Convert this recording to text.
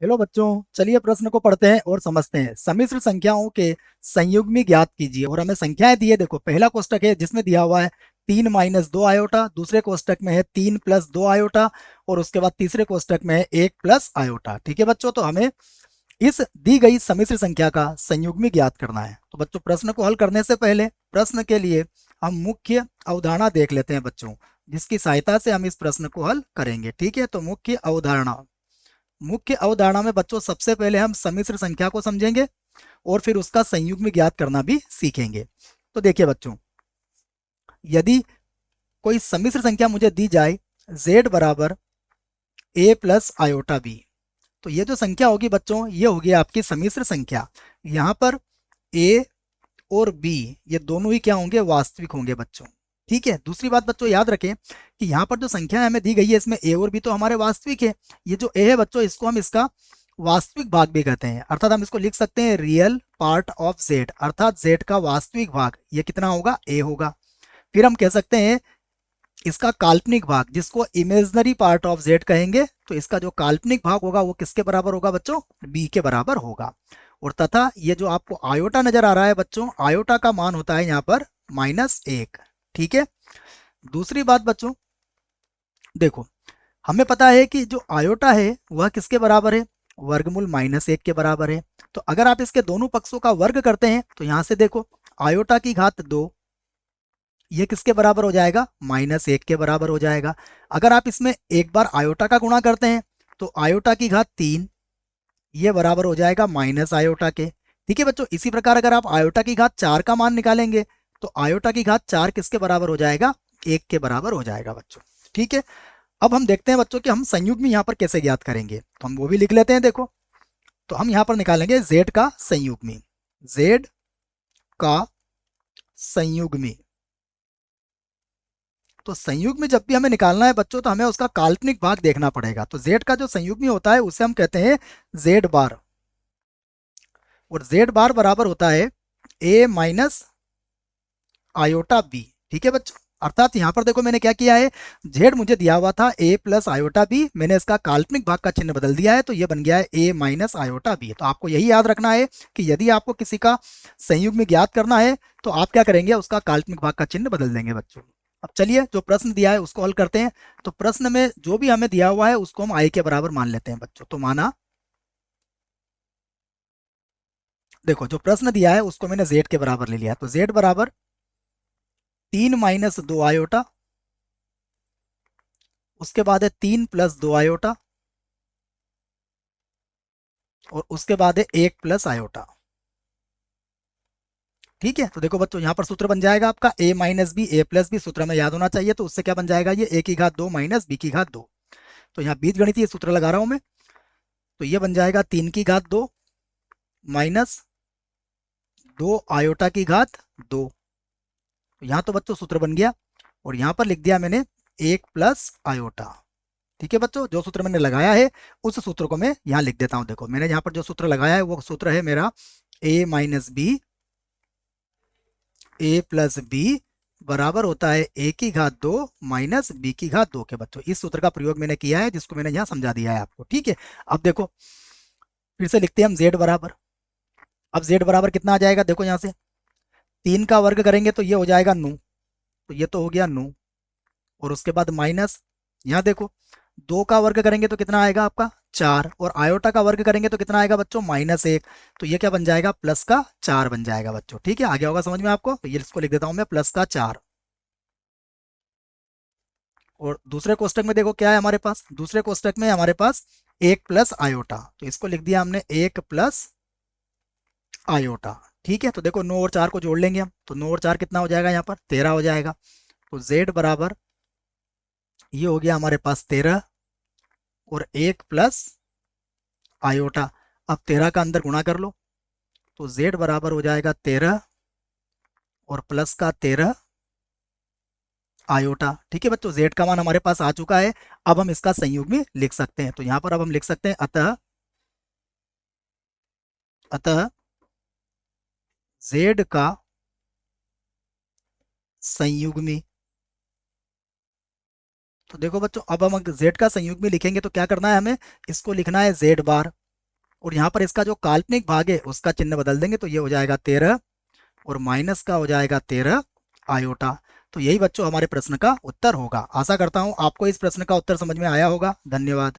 Hello बच्चों, चलिए प्रश्न को पढ़ते हैं और समझते हैं। सम्मिश्र संख्याओं के संयुग्मी ज्ञात कीजिए। और हमें संख्याएं दी है। देखो, पहला कोष्टक है जिसमें दिया हुआ है 3 - 2 आयोटा, दूसरे कोष्टक में है 3 + 2 आयोटा, और उसके बाद तीसरे कोष्टक में है 1 + आयोटा। ठीक है बच्चों, तो हमें इस दी गई सम्मिश्र संख्या का संयुग्मी ज्ञात करना है। तो बच्चों, प्रश्न को हल करने से पहले प्रश्न के लिए हम मुख्य अवधारणा देख लेते हैं बच्चों, जिसकी सहायता से हम इस प्रश्न को हल करेंगे। ठीक है, तो मुख्य अवधारणा में बच्चों सबसे पहले हम सम्मिश्र संख्या को समझेंगे और फिर उसका संयुग्म ज्ञात करना भी सीखेंगे। तो देखिए बच्चों, यदि कोई सम्मिश्र संख्या मुझे दी जाए z बराबर a + i b, तो ये जो संख्या होगी बच्चों, ये होगी आपकी सम्मिश्र संख्या। यहाँ पर a और b ये दोनों ही क्या होंगे, वास्तविक होंगे बच्चों। ठीक है, दूसरी बात बच्चों याद रखें कि यहाँ पर जो संख्या हमें दी गई है इसमें a और b तो हमारे वास्तविक है। ये जो a है बच्चों, इसको हम इसका वास्तविक भाग भी कहते हैं, अर्थात हम इसको लिख सकते हैं रियल पार्ट ऑफ z, अर्थात z का वास्तविक भाग ये कितना होगा, a होगा। फिर हम कह सकते हैं इसका काल्पनिक भाग, जिसको इमेजनरी पार्ट ऑफ z कहेंगे, तो इसका जो काल्पनिक भाग होगा वो किसके बराबर होगा बच्चों, b के बराबर होगा। और तथा ये जो आपको आयोटा नजर आ रहा है बच्चों, आयोटा का मान होता है यहाँ पर -1। ठीक है, दूसरी बात बच्चों, देखो हमें पता है कि जो आयोटा है वह किसके बराबर है, वर्गमूल -1 के बराबर है। तो अगर आप इसके दोनों पक्षों का वर्ग करते हैं तो यहां से देखो, आयोटा की घात 2 ये किसके बराबर हो जाएगा, -1 के बराबर हो जाएगा। अगर आप इसमें एक बार आयोटा का गुणा करते हैं तो आयोटा की घात 3 ये बराबर हो जाएगा -आयोटा के। ठीक है बच्चों, इसी प्रकार अगर आप आयोटा की घात 4 का मान निकालेंगे तो आयोटा की घात 4 किसके बराबर हो जाएगा, 1 के बराबर हो जाएगा बच्चों। ठीक है, अब हम देखते हैं बच्चों कि हम संयुग्मी यहाँ पर कैसे ज्ञात करेंगे, तो हम वो भी लिख लेते हैं। देखो, तो हम यहाँ पर निकालेंगे z का संयुग्मी, z का संयुग्मी। तो संयुग्मी जब भी हमें निकालना है बच्चों, तो हमें उसका काल्पनिक भाग देखना पड़ेगा। तो z का जो संयुग्मी होता है उसे हम कहते हैं z बार, और z बार बराबर होता है a माइनस आयोटा बी। ठीक है बच्चों, अर्थात यहाँ पर देखो मैंने क्या किया है, z मुझे दिया हुआ था a + i मैंने इसका काल्पनिक भाग का चिन्ह बदल दिया है, तो ये बन गया है a - i। तो आपको यही याद रखना है कि यदि आपको किसी का संयुग्म ज्ञात करना है तो आप क्या करेंगे, उसका काल्पनिक भाग का चिन्ह बदल देंगे बच्चों। अब चलिए जो प्रश्न दिया है उसको हल करते हैं। तो प्रश्न में जो भी हमें दिया हुआ है उसको हम i के बराबर मान लेते हैं बच्चों। तो माना, देखो जो प्रश्न दिया है उसको मैंने z के बराबर ले लिया, तो z बराबर 3 - 2 आयोटा, उसके बाद है 3 + 2 आयोटा, और उसके बाद है 1 + आयोटा। ठीक है, तो देखो बच्चों यहाँ पर सूत्र बन जाएगा आपका a - b a + b, सूत्र में याद होना चाहिए। तो उससे क्या बन जाएगा, ये a की घात 2 - b की घात 2। तो यहाँ बीज गणितीय सूत्र लगा रहा हूं मैं, तो ये बन जाएगा 3 की घात 2 माइनस 2 आयोटा की घात 2। तो यहाँ तो बच्चों सूत्र बन गया, और यहाँ पर लिख दिया मैंने 1 + आयोटा। ठीक है बच्चों, जो सूत्र मैंने लगाया है उस सूत्र को मैं यहाँ लिख देता हूँ। देखो मैंने यहाँ पर जो सूत्र लगाया है वो सूत्र है मेरा a - b बराबर होता है a की घात 2 - b की घात 2 के। बच्चों इस सूत्र का प्रयोग मैंने किया है, जिसको मैंने यहाँ समझा दिया है आपको। ठीक है, अब देखो फिर से लिखते हैं हम z बराबर। अब z बराबर कितना आ जाएगा, देखो यहाँ से 3 का वर्ग करेंगे तो ये हो जाएगा 9, तो ये तो हो गया 9। और उसके बाद माइनस, यहाँ देखो 2 का वर्ग करेंगे तो कितना आएगा आपका 4, और आयोटा का वर्ग करेंगे तो कितना आएगा बच्चों, -1। तो ये क्या बन जाएगा, +4 बन जाएगा बच्चों। ठीक है, आ गया होगा समझ में आपको, तो ये इसको लिख देता हूं मैं +4। और दूसरे कोष्टक में देखो क्या है हमारे पास, दूसरे कोष्टक में हमारे पास 1 + आयोटा, तो इसको लिख दिया हमने 1 + आयोटा। ठीक है, तो देखो 9 और 4 को जोड़ लेंगे हम, तो 9 और 4 कितना हो जाएगा, यहाँ पर 13 हो जाएगा। तो z बराबर ये हो गया हमारे पास 13 और 1 + आयोटा। अब 13 का अंदर गुणा कर लो, तो z बराबर हो जाएगा 13 और +13 आयोटा। ठीक है बच्चों, z का मान हमारे पास आ चुका है। अब हम इसका संयुग्मी लिख सकते हैं, तो यहाँ पर अब हम लिख सकते हैं अतः अतः z का संयुग्मी। तो देखो बच्चों, अब हम z का संयुग्मी लिखेंगे तो क्या करना है, हमें इसको लिखना है z बार। और यहाँ पर इसका जो काल्पनिक भाग है उसका चिन्ह बदल देंगे, तो ये हो जाएगा 13 और माइनस का हो जाएगा 13 आयोटा। तो यही बच्चों हमारे प्रश्न का उत्तर होगा। आशा करता हूँ आपको इस प्रश्न का उत्तर समझ में आया होगा। धन्यवाद।